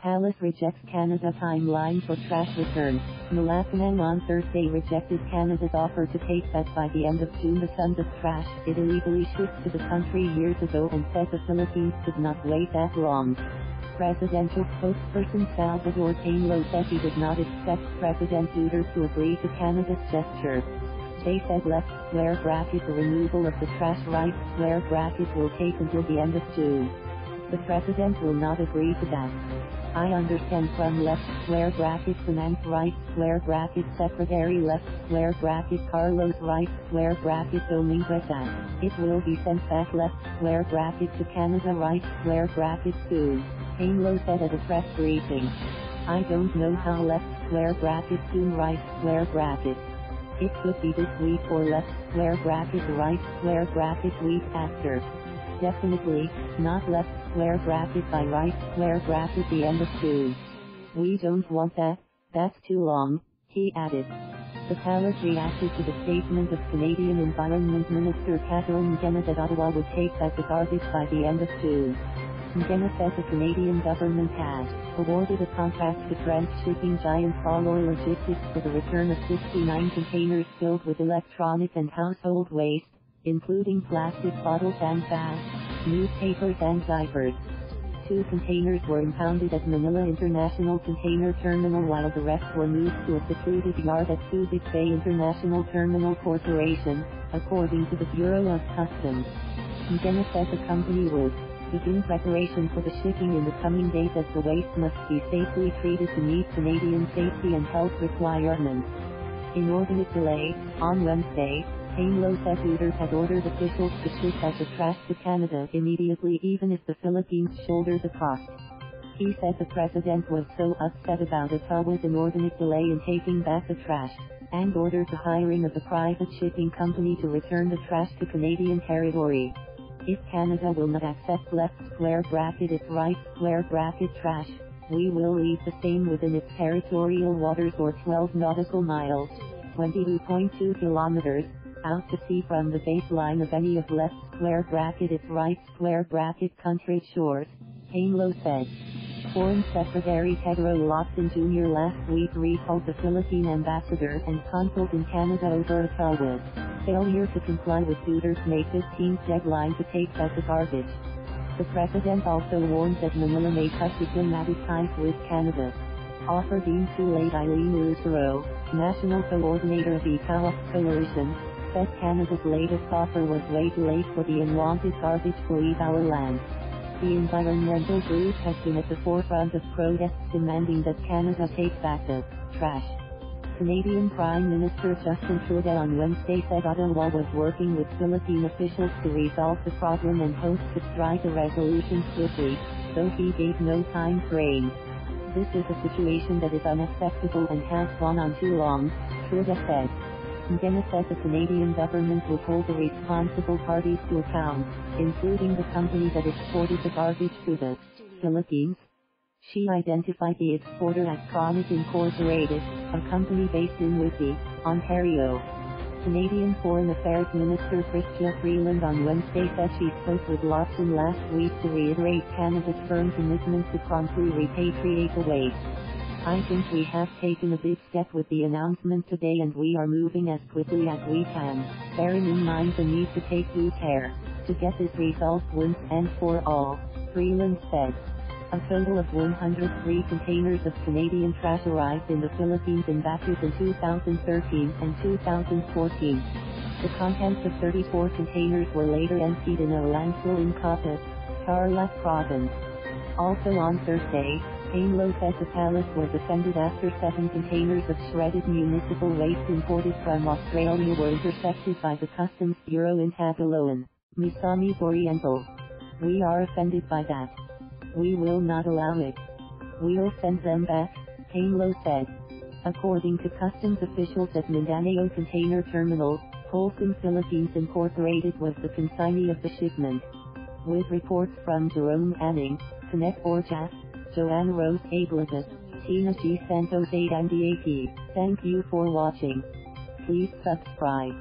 Palace rejects Canada timeline for trash return. Malacañang on Thursday rejected Canada's offer to take back by the end of June the tons of trash it illegally shipped to the country years ago and said the Philippines could not wait that long. Presidential spokesperson Salvador Panelo said he did not expect President Duterte to agree to Canada's gesture. They said the removal of the trash will take until the end of June. The President will not agree to that. I understand from Finance Secretary Carlos Dominguez that it will be sent back to Canada soon. Panelo said at a press briefing. I don't know how soon it could be this week or week after. Definitely, not by the end of June. We don't want that, that's too long, he added. The palace reacted to the statement of Canadian Environment Minister McKenna that Ottawa would take back the garbage by the end of June. McKenna said the Canadian government had awarded a contract to French shipping giant Bollore Logistics for the return of 69 containers filled with electronic and household waste, including plastic bottles and bags, newspapers and diapers. 2 containers were impounded at Manila International Container Terminal while the rest were moved to a secluded yard at Subic Bay International Terminal Corporation, according to the Bureau of Customs. McKenna said the company would begin preparation for the shipping in the coming days as the waste must be safely treated to meet Canadian safety and health requirements. Inordinate delay. On Wednesday, Panelo said Duterte had ordered officials to ship out the trash to Canada immediately even if the Philippines shoulder the cost. He said the President was so upset about Ottawa's inordinate delay in taking back the trash, and ordered the hiring of a private shipping company to return the trash to Canadian territory. If Canada will not accept trash, we will leave the same within its territorial waters or 12 nautical miles, 22.2 kilometers, out to sea from the baseline of any of country shores, Panelo said. Foreign Secretary Teodoro Locsin Jr. last week recalled the Philippine ambassador and consul in Canada over Ottawa's failure to comply with Duterte's May 15th deadline to take back the garbage. The President also warned that Manila may cut diplomatic ties with Canada. Offer deemed too late. Aileen Lucero, National Coordinator of EcoWaste Coalition, said Canada's latest offer was way too late for the unwanted garbage to leave our land. The environmental group has been at the forefront of protests demanding that Canada take back the trash. Canadian Prime Minister Justin Trudeau on Wednesday said Ottawa was working with Philippine officials to resolve the problem and hopes to strike a resolution swiftly, though he gave no time frame. This is a situation that is unacceptable and has gone on too long, Trudeau said. McKenna said the Canadian government will hold the responsible parties to account, including the company that exported the garbage to the Philippines. She identified the exporter as Chronic Incorporated, a company based in Whitby, Ontario. Canadian Foreign Affairs Minister Chrystia Freeland on Wednesday said she spoke with Locsin last week to reiterate Canada's firm commitment to promptly repatriate the waste. I think we have taken a big step with the announcement today and we are moving as quickly as we can, bearing in mind the need to take due care to get this resolved once and for all, Freeland said. A total of 103 containers of Canadian trash arrived in the Philippines in batches in 2013 and 2014. The contents of 34 containers were later emptied in a landfill in Cotabato, Tarlac Province. Also on Thursday, Panelo said the palace was offended after 7 containers of shredded municipal waste imported from Australia were intercepted by the Customs Bureau in Tagoloan, Misamis Oriental. We are offended by that. We will not allow it. We'll send them back, Panelo said. According to customs officials at Mindanao Container Terminal, Wholesome Philippines Incorporated was the consignee of the shipment. With reports from Jerome Anning, Connect Orjas, Joanna Rose Ablagat, Tina G. Santos 8 and the AP. Thank you for watching. Please subscribe.